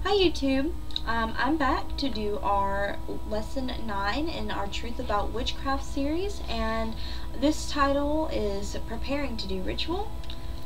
Hi YouTube, I'm back to do our lesson 9 in our Truth About Witchcraft series, and this title is Preparing to Do Ritual.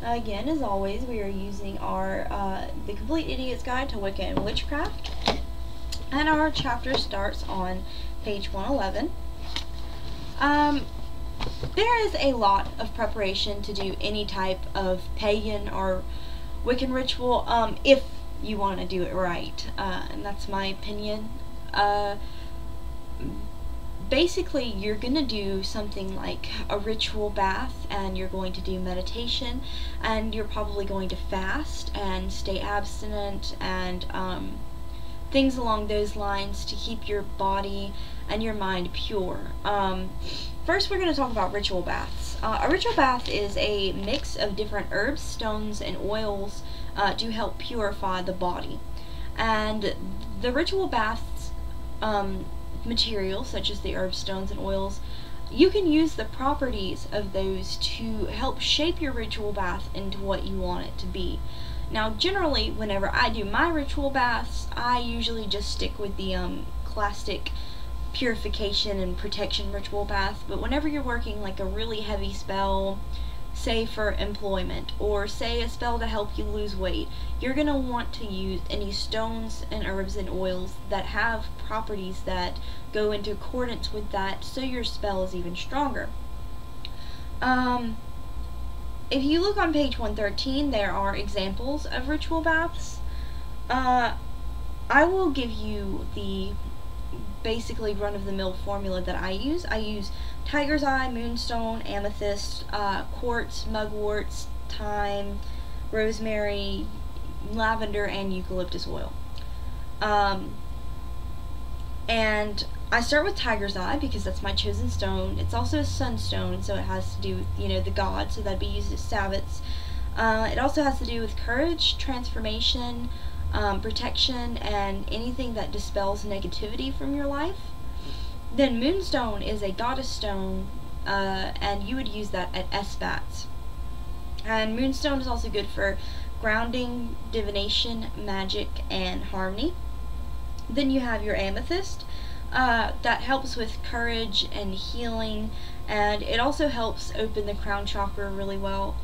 Again, as always, we are using our The Complete Idiot's Guide to Wicca and Witchcraft, and our chapter starts on page 111. There is a lot of preparation to do any type of pagan or Wiccan ritual, if you want to do it right, and that's my opinion. Basically, you're going to do something like a ritual bath, and you're going to do meditation, and you're probably going to fast and stay abstinent, and things along those lines to keep your body and your mind pure. First, we're going to talk about ritual baths. A ritual bath is a mix of different herbs, stones, and oils to help purify the body. And the ritual baths materials, such as the herbs, stones, and oils, you can use the properties of those to help shape your ritual bath into what you want it to be. Now, generally, whenever I do my ritual baths, I usually just stick with the classic purification and protection ritual bath. But whenever you're working like a really heavy spell, say for employment, or say a spell to help you lose weight, you're going to want to use any stones and herbs and oils that have properties that go into accordance with that, so your spell is even stronger. If you look on page 113, there are examples of ritual baths. I will give you the basically run-of-the-mill formula that I use. I use tiger's eye, moonstone, amethyst, quartz, mugwort, thyme, rosemary, lavender, and eucalyptus oil. And I start with tiger's eye because that's my chosen stone. It's also a sunstone, so it has to do with, the god, so that'd be used as sabbats. It also has to do with courage, transformation, protection, and anything that dispels negativity from your life. Then moonstone is a goddess stone, and you would use that at S-bats. And moonstone is also good for grounding, divination, magic, and harmony. Then you have your amethyst. That helps with courage and healing, and it also helps open the crown chakra really well.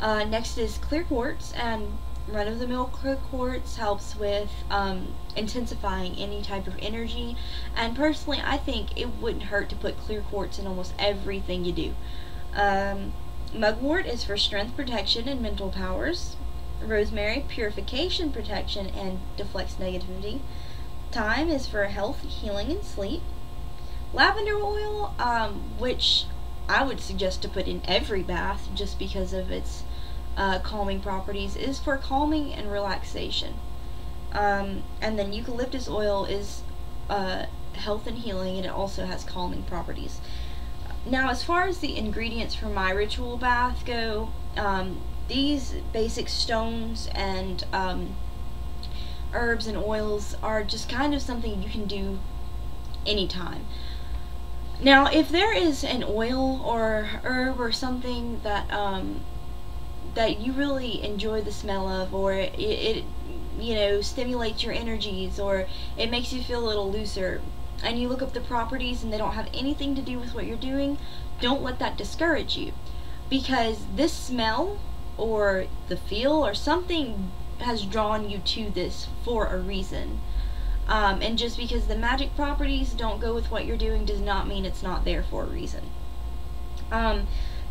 Next is clear quartz, and run-of-the-mill clear quartz helps with intensifying any type of energy, and personally I think it wouldn't hurt to put clear quartz in almost everything you do. Mugwort is for strength, protection, and mental powers. Rosemary, purification, protection, and deflects negativity. Thyme is for health, healing, and sleep. Lavender oil, which I would suggest to put in every bath just because of its calming properties, is for calming and relaxation. And then eucalyptus oil is health and healing, and it also has calming properties. Now, as far as the ingredients for my ritual bath go, these basic stones and herbs and oils are just kind of something you can do anytime. Now, if there is an oil or herb or something that that you really enjoy the smell of, or it stimulates your energies, or it makes you feel a little looser, and you look up the properties and they don't have anything to do with what you're doing, don't let that discourage you, because this smell or the feel or something has drawn you to this for a reason. And just because the magic properties don't go with what you're doing does not mean it's not there for a reason.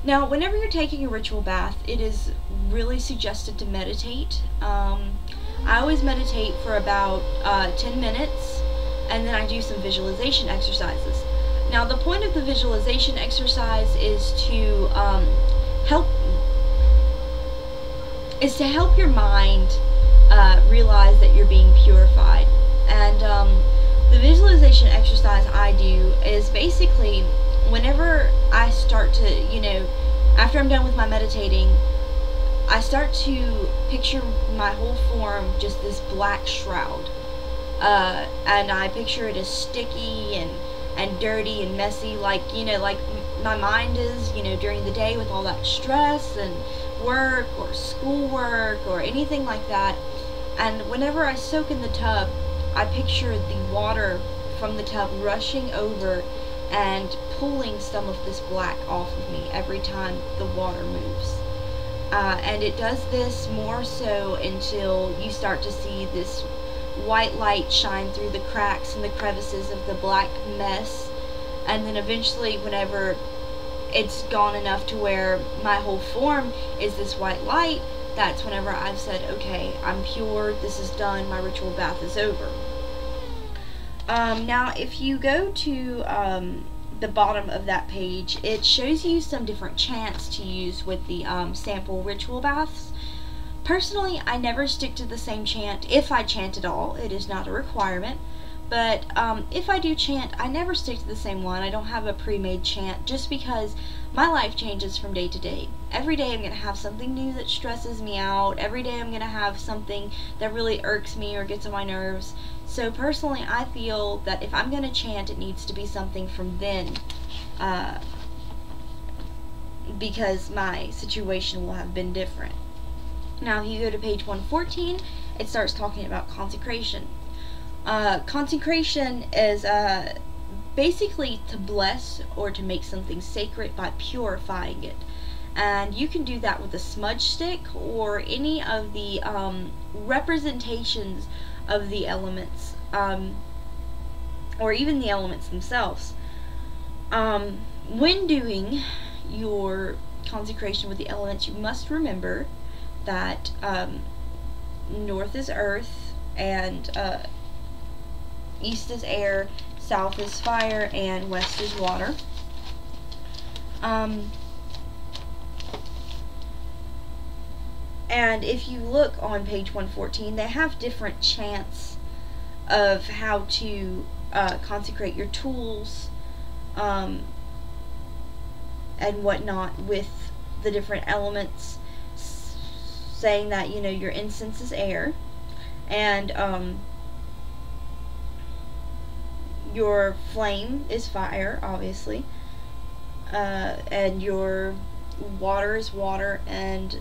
Now, whenever you're taking a ritual bath, it is really suggested to meditate. I always meditate for about 10 minutes, and then I do some visualization exercises. Now, the point of the visualization exercise is to help your mind realize that you're being purified. And the visualization exercise I do is basically whenever I start to, after I'm done with my meditating, I start to picture my whole form just this black shroud. And I picture it as sticky and dirty and messy, like my mind is, during the day with all that stress and work or schoolwork or anything like that. And whenever I soak in the tub, I picture the water from the tub rushing over and pulling some of this black off of me every time the water moves. And it does this more so until you start to see this white light shine through the cracks and the crevices of the black mess, and then eventually, whenever it's gone enough to where my whole form is this white light, that's whenever I've said, okay, I'm pure, this is done, my ritual bath is over. Now if you go to the bottom of that page, it shows you some different chants to use with the sample ritual baths. Personally, I never stick to the same chant. If I chant at all, it is not a requirement, but if I do chant, I never stick to the same one. I don't have a pre-made chant, just because my life changes from day to day. Every day I'm going to have something new that stresses me out. Every day I'm going to have something that really irks me or gets on my nerves. So personally, I feel that if I'm going to chant, it needs to be something from then, because my situation will have been different. Now, if you go to page 114, it starts talking about consecration. Consecration is basically to bless or to make something sacred by purifying it. And you can do that with a smudge stick or any of the representations of the elements, or even the elements themselves. When doing your consecration with the elements, you must remember that north is earth, and east is air, south is fire, and west is water. And if you look on page 114, they have different chants of how to consecrate your tools and whatnot with the different elements, saying that, you know, your incense is air, and your flame is fire, obviously, and your water is water, and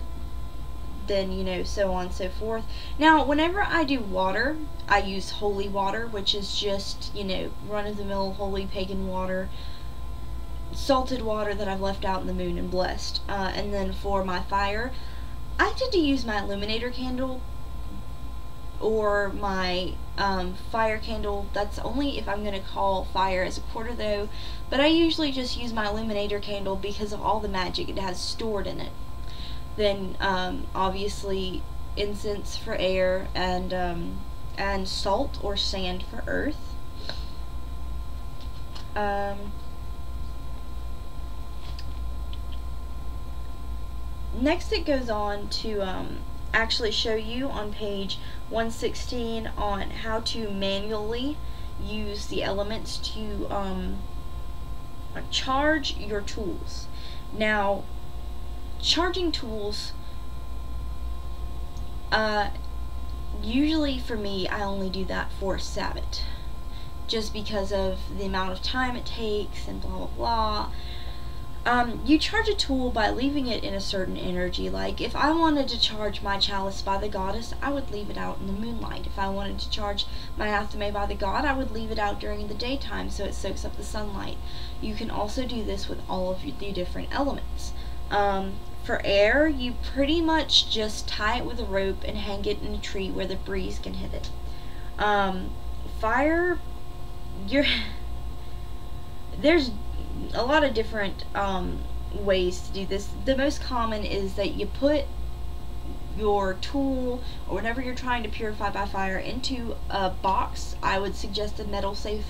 then, you know, so on and so forth. Now, whenever I do water, I use holy water, which is just, you know, run-of-the-mill holy pagan water, salted water that I've left out in the moon and blessed. And then for my fire, I tend to use my illuminator candle or my fire candle. That's only if I'm going to call fire as a quarter, though, but I usually just use my illuminator candle because of all the magic it has stored in it. Then obviously incense for air, and salt or sand for earth. Next it goes on to actually show you on page 116 on how to manually use the elements to charge your tools. Now, charging tools, usually for me, I only do that for a Sabbath, just because of the amount of time it takes and blah blah blah. You charge a tool by leaving it in a certain energy. Like, if I wanted to charge my chalice by the goddess, I would leave it out in the moonlight. If I wanted to charge my athame by the god, I would leave it out during the daytime so it soaks up the sunlight. You can also do this with all of the different elements. For air, you pretty much just tie it with a rope and hang it in a tree where the breeze can hit it. Fire, there's a lot of different ways to do this. The most common is that you put your tool or whatever you're trying to purify by fire into a box. I would suggest a metal safe,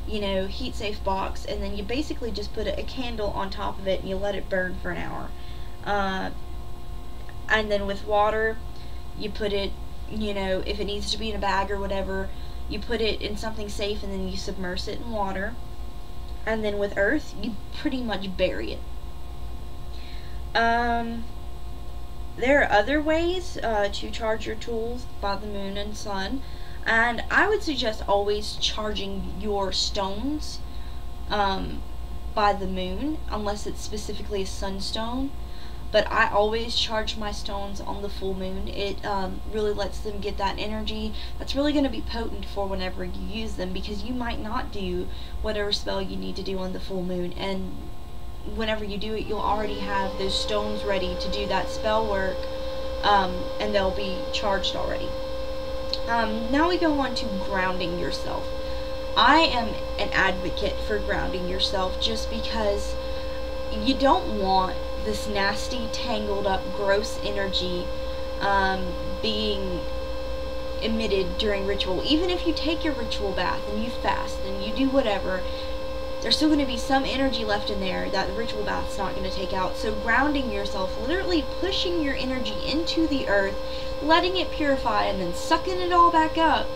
you know, heat safe box, and then you basically just put a candle on top of it and you let it burn for an hour. And then with water, you put it, you know, if it needs to be in a bag or whatever, you put it in something safe and then you submerge it in water. And then with earth, you pretty much bury it. There are other ways to charge your tools by the moon and sun, and I would suggest always charging your stones by the moon, unless it's specifically a sunstone. but I always charge my stones on the full moon. It really lets them get that energy that's really going to be potent for whenever you use them, because you might not do whatever spell you need to do on the full moon, and whenever you do it, you'll already have those stones ready to do that spell work, and they'll be charged already. Now we go on to grounding yourself. I am an advocate for grounding yourself, just because you don't want this nasty, tangled up, gross energy being emitted during ritual. Even if you take your ritual bath and you fast and you do whatever, there's still going to be some energy left in there that the ritual bath's not going to take out. So grounding yourself, literally pushing your energy into the earth, letting it purify, and then sucking it all back up,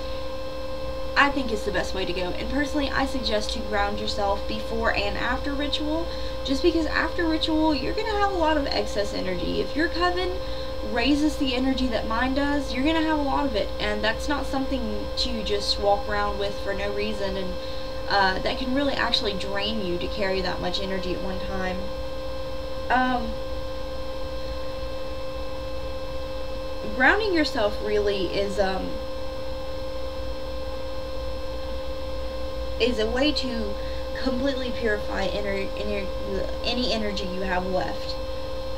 I think is the best way to go. And personally, I suggest to ground yourself before and after ritual, just because after ritual, you're going to have a lot of excess energy. If your coven raises the energy that mine does, you're going to have a lot of it, and that's not something to just walk around with for no reason, and that can really actually drain you to carry that much energy at one time. Grounding yourself really is a way to completely purify any energy you have left.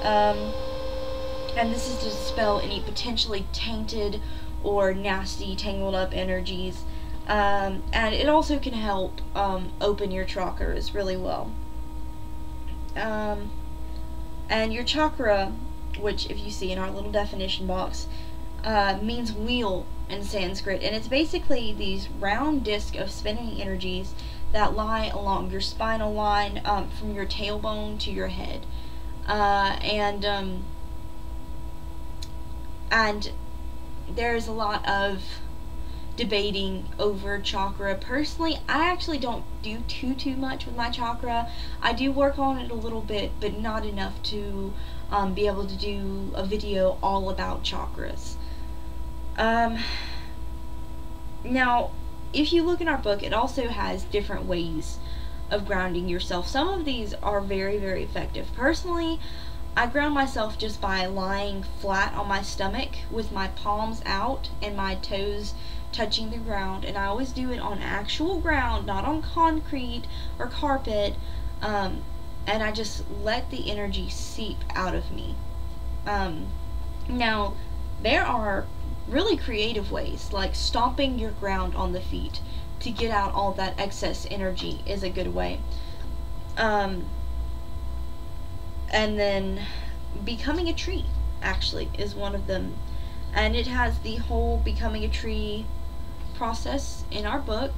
And this is to dispel any potentially tainted or nasty, tangled up energies. And it also can help open your chakras really well. And your chakra, which if you see in our little definition box, means wheel in Sanskrit, and it's basically these round disc of spinning energies that lie along your spinal line, from your tailbone to your head, and there's a lot of debating over chakra. Personally, I actually don't do too much with my chakra. I do work on it a little bit, but not enough to be able to do a video all about chakras. Now, if you look in our book, it also has different ways of grounding yourself. Some of these are very, very effective. Personally, I ground myself just by lying flat on my stomach with my palms out and my toes touching the ground, and I always do it on actual ground, not on concrete or carpet, and I just let the energy seep out of me. Now, there are really creative ways, like stomping your ground on the feet to get out all that excess energy is a good way. And then becoming a tree actually is one of them, and it has the whole becoming a tree process in our book,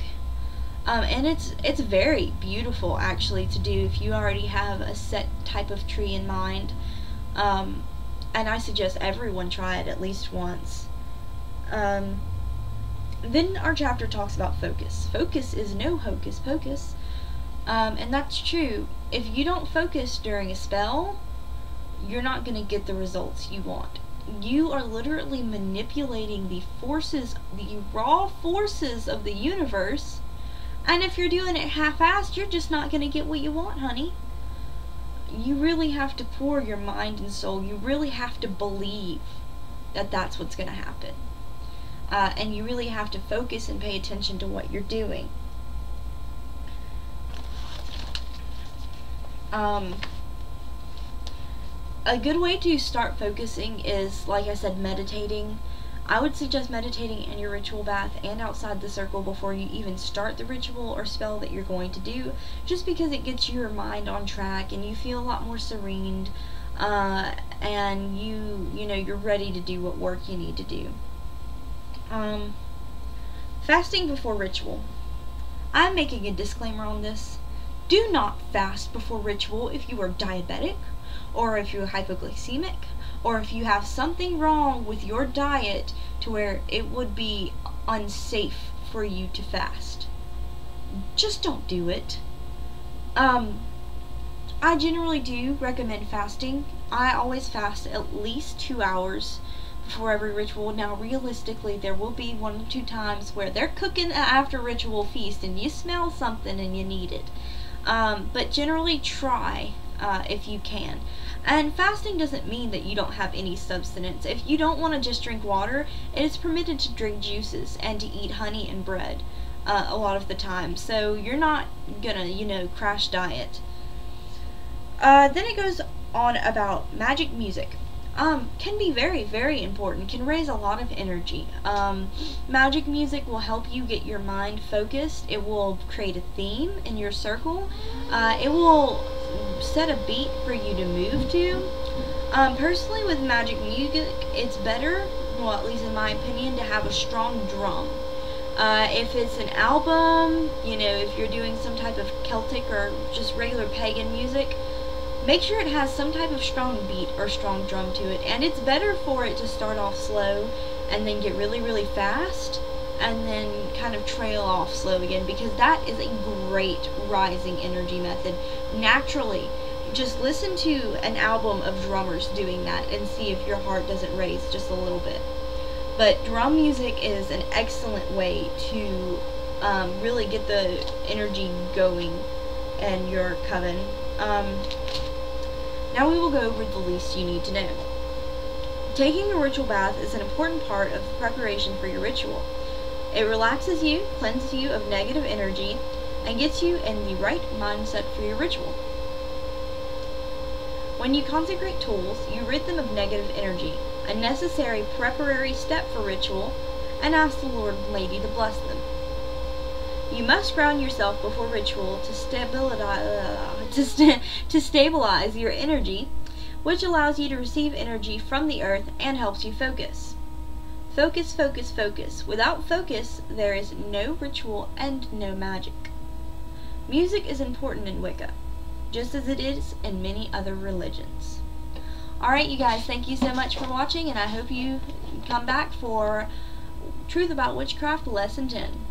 and it's very beautiful actually to do if you already have a set type of tree in mind, and I suggest everyone try it at least once. Then our chapter talks about focus. Focus is no hocus pocus, and that's true. If you don't focus during a spell, you're not going to get the results you want. You are literally manipulating the forces, the raw forces of the universe, and if you're doing it half-assed, you're just not going to get what you want, honey. You really have to pour your mind and soul. You really have to believe that that's what's going to happen. And you really have to focus and pay attention to what you're doing. A good way to start focusing is, like I said, meditating. I would suggest meditating in your ritual bath and outside the circle before you even start the ritual or spell that you're going to do, just because it gets your mind on track and you feel a lot more serene, and you know you're ready to do what work you need to do. Fasting before ritual. I'm making a disclaimer on this. Do not fast before ritual if you are diabetic, or if you're hypoglycemic, or if you have something wrong with your diet to where it would be unsafe for you to fast. Just don't do it. I generally do recommend fasting. I always fast at least 2 hours before every ritual. Now, realistically, there will be 1 or 2 times where they're cooking an after ritual feast and you smell something and you need it. But generally try if you can. And fasting doesn't mean that you don't have any substance. If you don't want to just drink water, it is permitted to drink juices and to eat honey and bread a lot of the time. So you're not gonna, crash diet. Then it goes on about magic music. Can be very, very important, can raise a lot of energy. Magic music will help you get your mind focused. It will create a theme in your circle. It will set a beat for you to move to. Personally, with magic music, it's better, well, at least in my opinion, to have a strong drum. If it's an album, if you're doing some type of Celtic or just regular pagan music, make sure it has some type of strong beat or strong drum to it. And it's better for it to start off slow and then get really, really fast and then kind of trail off slow again, because that is a great rising energy method. Naturally, just listen to an album of drummers doing that and see if your heart doesn't raise just a little bit. But drum music is an excellent way to really get the energy going in your coven. Now we will go over the least you need to know. Taking a ritual bath is an important part of the preparation for your ritual. It relaxes you, cleanses you of negative energy, and gets you in the right mindset for your ritual. When you consecrate tools, you rid them of negative energy, a necessary preparatory step for ritual, and ask the Lord and Lady to bless them. You must ground yourself before ritual to stabilize your energy, which allows you to receive energy from the earth and helps you focus. Focus, focus, focus. Without focus, there is no ritual and no magic. Music is important in Wicca, just as it is in many other religions. Alright, you guys, thank you so much for watching, and I hope you come back for Truth About Witchcraft Lesson 10.